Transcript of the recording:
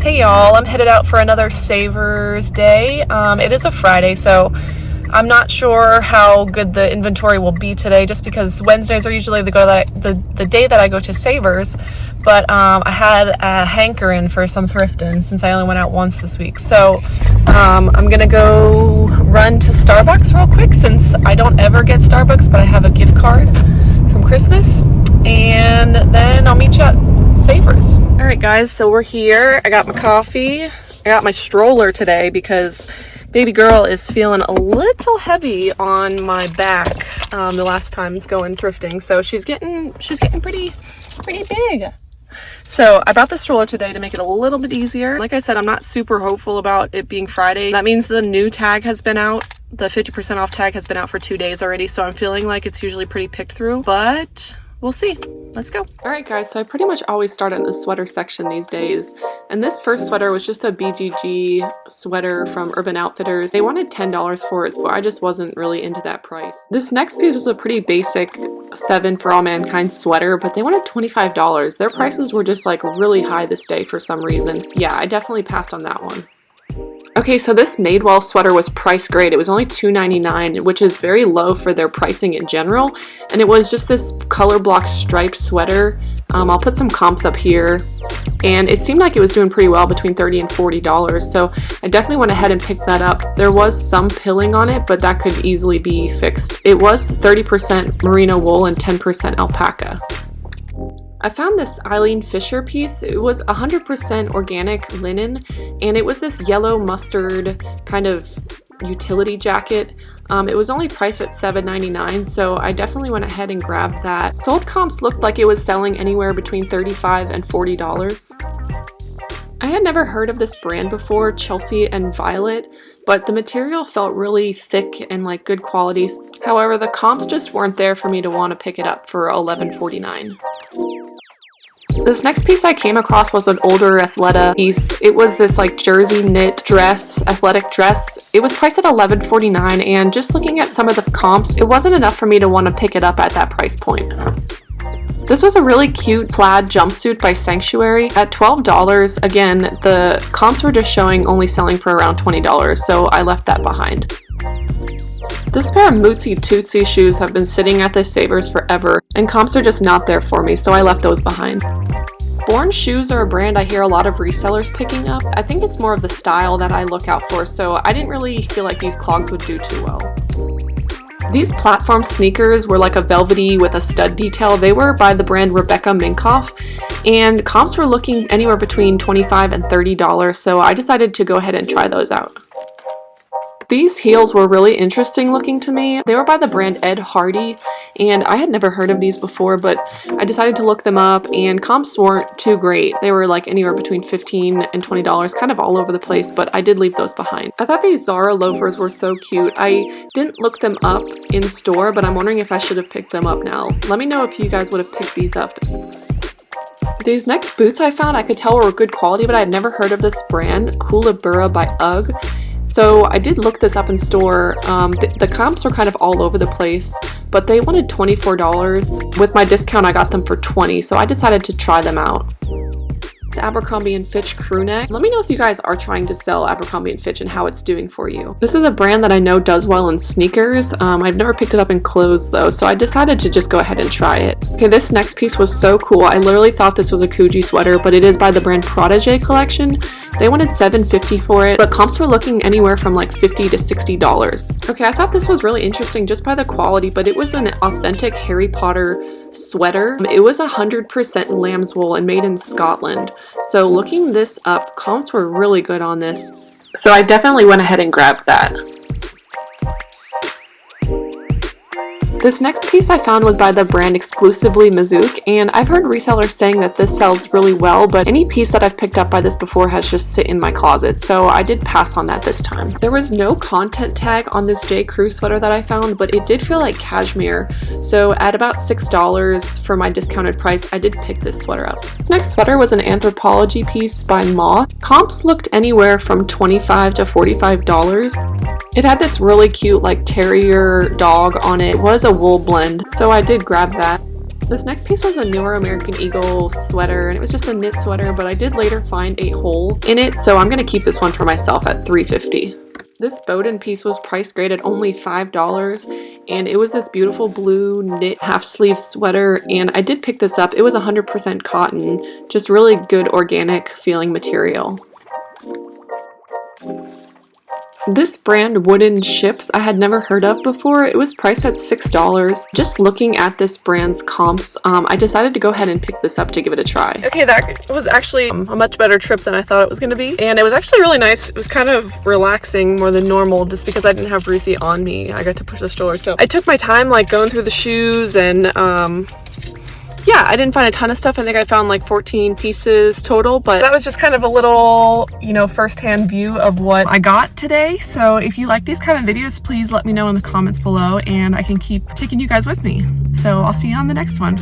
Hey y'all, I'm headed out for another Savers day. It is a Friday, so I'm not sure how good the inventory will be today, just because Wednesdays are usually the day that I go to Savers. But I had a hankering for some thrifting since I only went out once this week. So I'm gonna go run to Starbucks real quick, since I don't ever get Starbucks, but I have a gift card from Christmas. And then I'll meet you at Savers. All right guys, so we're here. I got my coffee. I got my stroller today because baby girl is feeling a little heavy on my back the last time's going thrifting. So she's getting pretty big. So I brought the stroller today to make it a little bit easier. Like I said, I'm not super hopeful about it being Friday. That means the new tag has been out. The 50% off tag has been out for 2 days already. So I'm feeling like it's usually pretty picked through, but we'll see. Let's go. All right guys, so I pretty much always start in the sweater section these days. And this first sweater was just a BGG sweater from Urban Outfitters. They wanted $10 for it, but I just wasn't really into that price. This next piece was a pretty basic 7 For All Mankind sweater, but they wanted $25. Their prices were just like really high this day for some reason. Yeah, I definitely passed on that one. Okay, so this Madewell sweater was price great. It was only $2.99, which is very low for their pricing in general. And it was just this color block striped sweater. I'll put some comps up here. And it seemed like it was doing pretty well, between $30 and $40. So I definitely went ahead and picked that up. There was some pilling on it, but that could easily be fixed. It was 30% merino wool and 10% alpaca. I found this Eileen Fisher piece. It was 100% organic linen, and it was this yellow mustard kind of utility jacket. It was only priced at $7.99, so I definitely went ahead and grabbed that. Sold comps looked like it was selling anywhere between $35 and $40. I had never heard of this brand before, Chelsea and Violet, but the material felt really thick and like good quality. However, the comps just weren't there for me to want to pick it up for $11.49. This next piece I came across was an older Athleta piece. It was this like jersey knit dress, athletic dress. It was priced at $11.49, and just looking at some of the comps, it wasn't enough for me to want to pick it up at that price point. This was a really cute plaid jumpsuit by Sanctuary at $12. Again, the comps were just showing only selling for around $20, so I left that behind. This pair of Mootsy Tootsie shoes have been sitting at this Savers forever, and comps are just not there for me, so I left those behind. Born shoes are a brand I hear a lot of resellers picking up. I think it's more of the style that I look out for, so I didn't really feel like these clogs would do too well. These platform sneakers were like a velvety with a stud detail. They were by the brand Rebecca Minkoff, and comps were looking anywhere between $25 and $30, so I decided to go ahead and try those out. These heels were really interesting looking to me. They were by the brand Ed Hardy, and I had never heard of these before, but I decided to look them up, and comps weren't too great. They were like anywhere between $15 and $20, kind of all over the place, but I did leave those behind. I thought these Zara loafers were so cute. I didn't look them up in store, but I'm wondering if I should have picked them up now. Let me know if you guys would have picked these up. These next boots I found, I could tell were good quality, but I had never heard of this brand, Coolibura by UGG. So I did look this up in store. The comps were kind of all over the place, but they wanted $24. With my discount, I got them for $20, so I decided to try them out. Abercrombie & Fitch crew neck. Let me know if you guys are trying to sell Abercrombie & Fitch and how it's doing for you. This is a brand that I know does well in sneakers. I've never picked it up in clothes though, so I decided to just go ahead and try it. Okay, this next piece was so cool. I literally thought this was a Coogee sweater, but it is by the brand Protégé collection. They wanted $7.50 for it, but comps were looking anywhere from like $50 to $60. Okay, I thought this was really interesting just by the quality, but it was an authentic Harry Potter sweater. It was 100% lamb's wool and made in Scotland. So looking this up, comps were really good on this. So I definitely went ahead and grabbed that. This next piece I found was by the brand Exclusively Mizook, and I've heard resellers saying that this sells really well, but any piece that I've picked up by this before has just sit in my closet, so I did pass on that this time. There was no content tag on this J. Crew sweater that I found, but it did feel like cashmere, so at about $6 for my discounted price, I did pick this sweater up. Next sweater was an Anthropology piece by Moth. Comps looked anywhere from $25 to $45. It had this really cute like terrier dog on it. It was a wool blend, so I did grab that. This next piece was a newer American Eagle sweater, and it was just a knit sweater, but I did later find a hole in it, so I'm going to keep this one for myself at $3.50. This Bowden piece was price grade at only $5, and it was this beautiful blue knit half sleeve sweater, and I did pick this up. It was 100% cotton, just really good organic feeling material. This brand, Wooden Ships, I had never heard of before. It was priced at $6. Just looking at this brand's comps, I decided to go ahead and pick this up to give it a try. Okay, that was actually a much better trip than I thought it was going to be. And it was actually really nice. It was kind of relaxing more than normal just because I didn't have Ruthie on me. I got to push the stroller. So I took my time like going through the shoes and yeah, I didn't find a ton of stuff. I think I found like 14 pieces total, but that was just kind of a little, you know, first-hand view of what I got today. So if you like these kind of videos, please let me know in the comments below and I can keep taking you guys with me. So I'll see you on the next one.